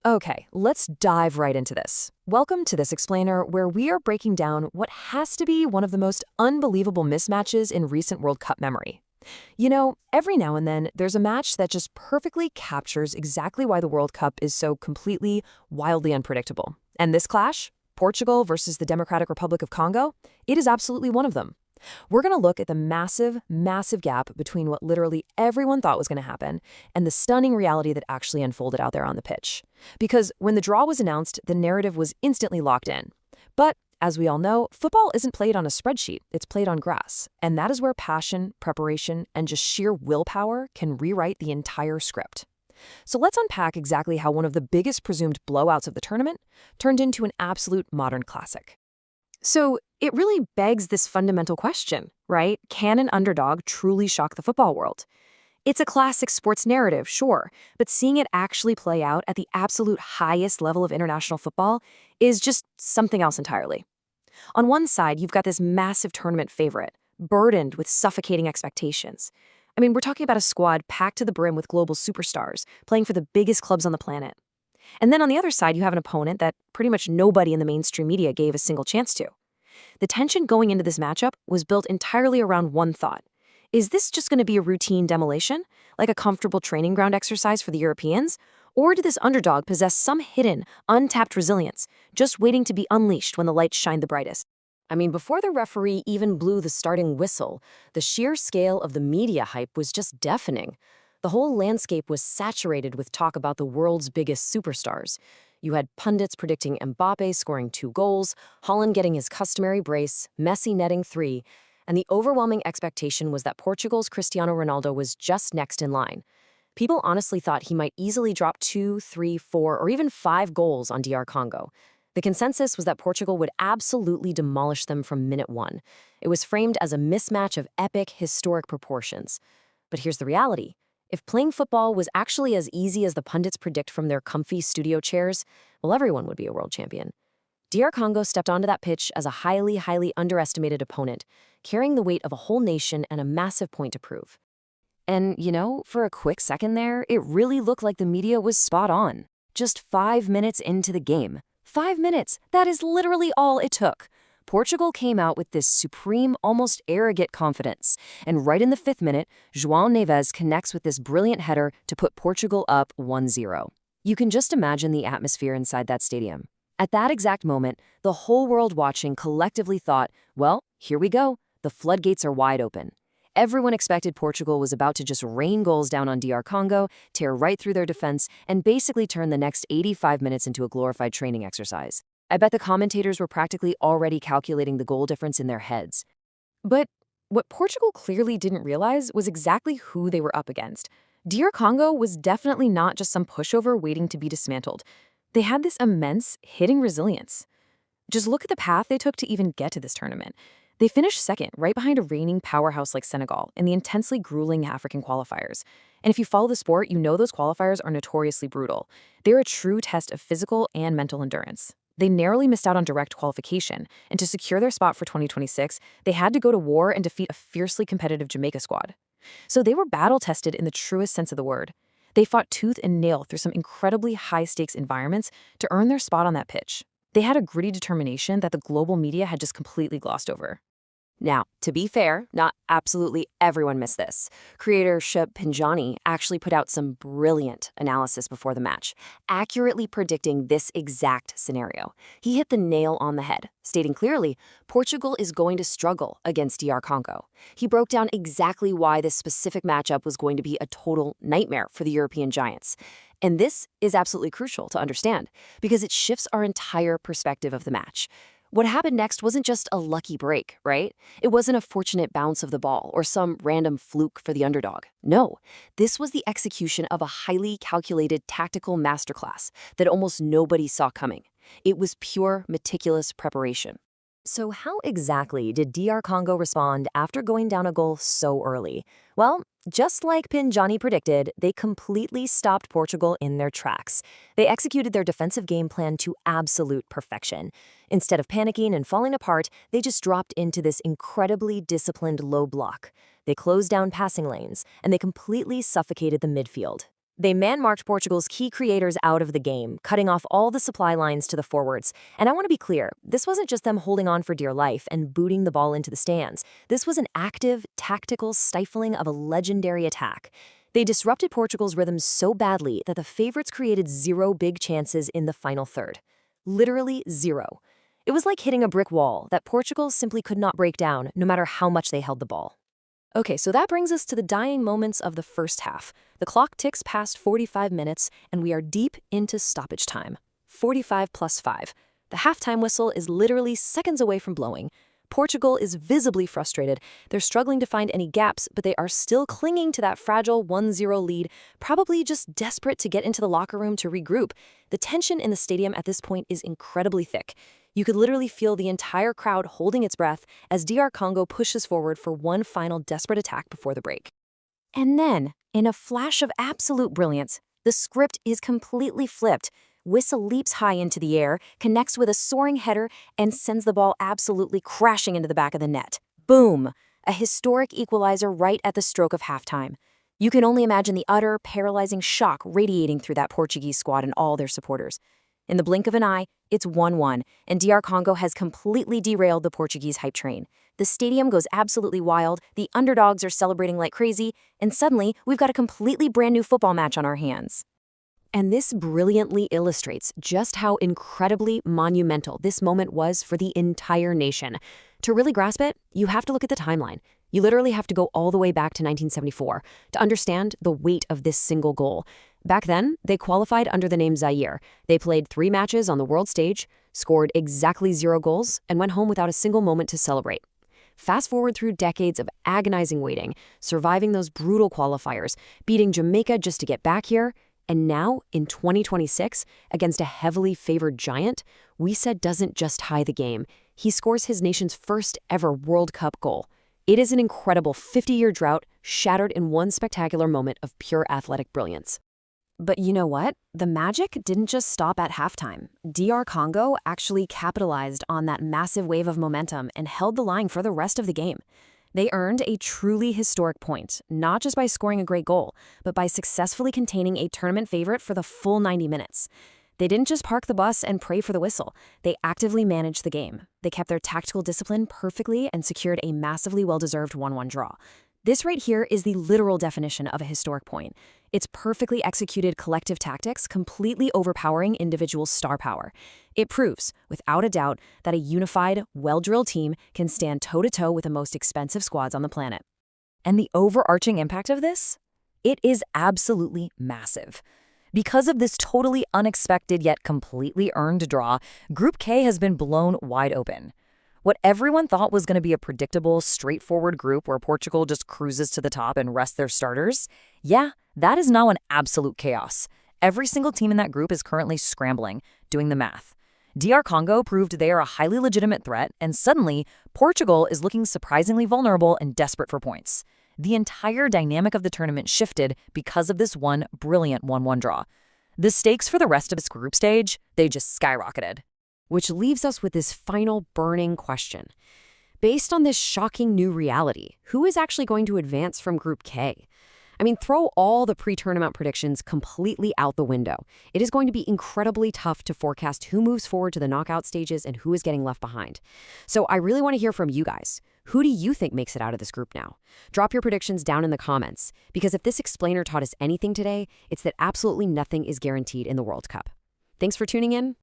Okay, let's dive right into this. Welcome to this explainer where we are breaking down what has to be one of the most unbelievable mismatches in recent World Cup memory. You know, every now and then, there's a match that just perfectly captures exactly why the World Cup is so completely, wildly unpredictable. And this clash, Portugal versus the Democratic Republic of Congo, it is absolutely one of them. We're going to look at the massive, massive gap between what literally everyone thought was going to happen and the stunning reality that actually unfolded out there on the pitch. Because when the draw was announced, the narrative was instantly locked in. But as we all know, football isn't played on a spreadsheet, it's played on grass. And that is where passion, preparation, and just sheer willpower can rewrite the entire script. So let's unpack exactly how one of the biggest presumed blowouts of the tournament turned into an absolute modern classic. So it really begs this fundamental question, right? Can an underdog truly shock the football world? It's a classic sports narrative, sure, but seeing it actually play out at the absolute highest level of international football is just something else entirely. On one side, you've got this massive tournament favorite, burdened with suffocating expectations. I mean, we're talking about a squad packed to the brim with global superstars, playing for the biggest clubs on the planet. And then on the other side, you have an opponent that pretty much nobody in the mainstream media gave a single chance to. The tension going into this matchup was built entirely around one thought. Is this just going to be a routine demolition, like a comfortable training ground exercise for the Europeans? Or did this underdog possess some hidden, untapped resilience, just waiting to be unleashed when the lights shine the brightest? I mean, before the referee even blew the starting whistle, the sheer scale of the media hype was just deafening. The whole landscape was saturated with talk about the world's biggest superstars. You had pundits predicting Mbappe scoring 2 goals, Haaland getting his customary brace, Messi netting 3, and the overwhelming expectation was that Portugal's Cristiano Ronaldo was just next in line. People honestly thought he might easily drop 2, 3, 4, or even 5 goals on Dr Congo. The consensus was that Portugal would absolutely demolish them from minute 1. It was framed as a mismatch of epic, historic proportions. But here's the reality. If playing football was actually as easy as the pundits predict from their comfy studio chairs, well, everyone would be a world champion. Dr Congo stepped onto that pitch as a highly, highly underestimated opponent, carrying the weight of a whole nation and a massive point to prove. And, you know, for a quick second there, it really looked like the media was spot on. Just 5 minutes into the game. 5 minutes, that is literally all it took. Portugal came out with this supreme, almost arrogant confidence. And right in the 5th minute, Yoane Wissa connects with this brilliant header to put Portugal up 1-0. You can just imagine the atmosphere inside that stadium. At that exact moment, the whole world watching collectively thought, well, here we go. The floodgates are wide open. Everyone expected Portugal was about to just rain goals down on Dr Congo, tear right through their defense, and basically turn the next 85 minutes into a glorified training exercise. I bet the commentators were practically already calculating the goal difference in their heads. But what Portugal clearly didn't realize was exactly who they were up against. Dr Congo was definitely not just some pushover waiting to be dismantled. They had this immense, hidden resilience. Just look at the path they took to even get to this tournament. They finished second, right behind a reigning powerhouse like Senegal in the intensely grueling African qualifiers. And if you follow the sport, you know those qualifiers are notoriously brutal. They're a true test of physical and mental endurance. They narrowly missed out on direct qualification, and to secure their spot for 2026, they had to go to war and defeat a fiercely competitive Jamaica squad. So they were battle-tested in the truest sense of the word. They fought tooth and nail through some incredibly high-stakes environments to earn their spot on that pitch. They had a gritty determination that the global media had just completely glossed over. Now, to be fair, not absolutely everyone missed this. Creator Shep Pinjani actually put out some brilliant analysis before the match, accurately predicting this exact scenario. He hit the nail on the head, stating clearly, Portugal is going to struggle against Dr Congo. He broke down exactly why this specific matchup was going to be a total nightmare for the European giants. And this is absolutely crucial to understand, because it shifts our entire perspective of the match. What happened next wasn't just a lucky break, right? It wasn't a fortunate bounce of the ball or some random fluke for the underdog. No, this was the execution of a highly calculated tactical masterclass that almost nobody saw coming. It was pure, meticulous preparation. So how exactly did Dr Congo respond after going down a goal so early? Well, just like Pinjani predicted, they completely stopped Portugal in their tracks. They executed their defensive game plan to absolute perfection. Instead of panicking and falling apart, they just dropped into this incredibly disciplined low block. They closed down passing lanes, and they completely suffocated the midfield. They man-marked Portugal's key creators out of the game, cutting off all the supply lines to the forwards. And I want to be clear, this wasn't just them holding on for dear life and booting the ball into the stands. This was an active, tactical stifling of a legendary attack. They disrupted Portugal's rhythm so badly that the favorites created 0 big chances in the final third. Literally 0. It was like hitting a brick wall that Portugal simply could not break down, no matter how much they held the ball. Okay, so that brings us to the dying moments of the first half. The clock ticks past 45 minutes, and we are deep into stoppage time. 45 plus 5. The halftime whistle is literally seconds away from blowing. Portugal is visibly frustrated. They're struggling to find any gaps, but they are still clinging to that fragile 1-0 lead, probably just desperate to get into the locker room to regroup. The tension in the stadium at this point is incredibly thick. You could literally feel the entire crowd holding its breath as Dr Congo pushes forward for one final desperate attack before the break. And then, in a flash of absolute brilliance, the script is completely flipped. Wissa leaps high into the air, connects with a soaring header, and sends the ball absolutely crashing into the back of the net. Boom! A historic equalizer right at the stroke of halftime. You can only imagine the utter, paralyzing shock radiating through that Portuguese squad and all their supporters. In the blink of an eye, it's 1-1, and Dr Congo has completely derailed the Portuguese hype train. The stadium goes absolutely wild, the underdogs are celebrating like crazy, and suddenly we've got a completely brand new football match on our hands. And this brilliantly illustrates just how incredibly monumental this moment was for the entire nation. To really grasp it, you have to look at the timeline. You literally have to go all the way back to 1974 to understand the weight of this single goal. Back then, they qualified under the name Zaire. They played 3 matches on the world stage, scored exactly 0 goals, and went home without a single moment to celebrate. Fast forward through decades of agonizing waiting, surviving those brutal qualifiers, beating Jamaica just to get back here, and now, in 2026, against a heavily favored giant, Wissa doesn't just tie the game. He scores his nation's first ever World Cup goal. It is an incredible 50-year drought shattered in one spectacular moment of pure athletic brilliance. But you know what? The magic didn't just stop at halftime. Dr Congo actually capitalized on that massive wave of momentum and held the line for the rest of the game. They earned a truly historic point, not just by scoring a great goal, but by successfully containing a tournament favorite for the full 90 minutes. They didn't just park the bus and pray for the whistle. They actively managed the game. They kept their tactical discipline perfectly and secured a massively well-deserved 1-1 draw. This right here is the literal definition of a historic point. It's perfectly executed collective tactics completely overpowering individual star power. It proves, without a doubt, that a unified, well-drilled team can stand toe-to-toe with the most expensive squads on the planet. And the overarching impact of this? It is absolutely massive. Because of this totally unexpected yet completely earned draw, Group K has been blown wide open. What everyone thought was going to be a predictable, straightforward group where Portugal just cruises to the top and rests their starters, yeah, that is now an absolute chaos. Every single team in that group is currently scrambling, doing the math. Dr Congo proved they are a highly legitimate threat, and suddenly, Portugal is looking surprisingly vulnerable and desperate for points. The entire dynamic of the tournament shifted because of this one brilliant 1-1 draw. The stakes for the rest of this group stage, they just skyrocketed. Which leaves us with this final burning question. Based on this shocking new reality, who is actually going to advance from Group K? I mean, throw all the pre-tournament predictions completely out the window. It is going to be incredibly tough to forecast who moves forward to the knockout stages and who is getting left behind. So I really want to hear from you guys. Who do you think makes it out of this group now? Drop your predictions down in the comments, because if this explainer taught us anything today, it's that absolutely nothing is guaranteed in the World Cup. Thanks for tuning in.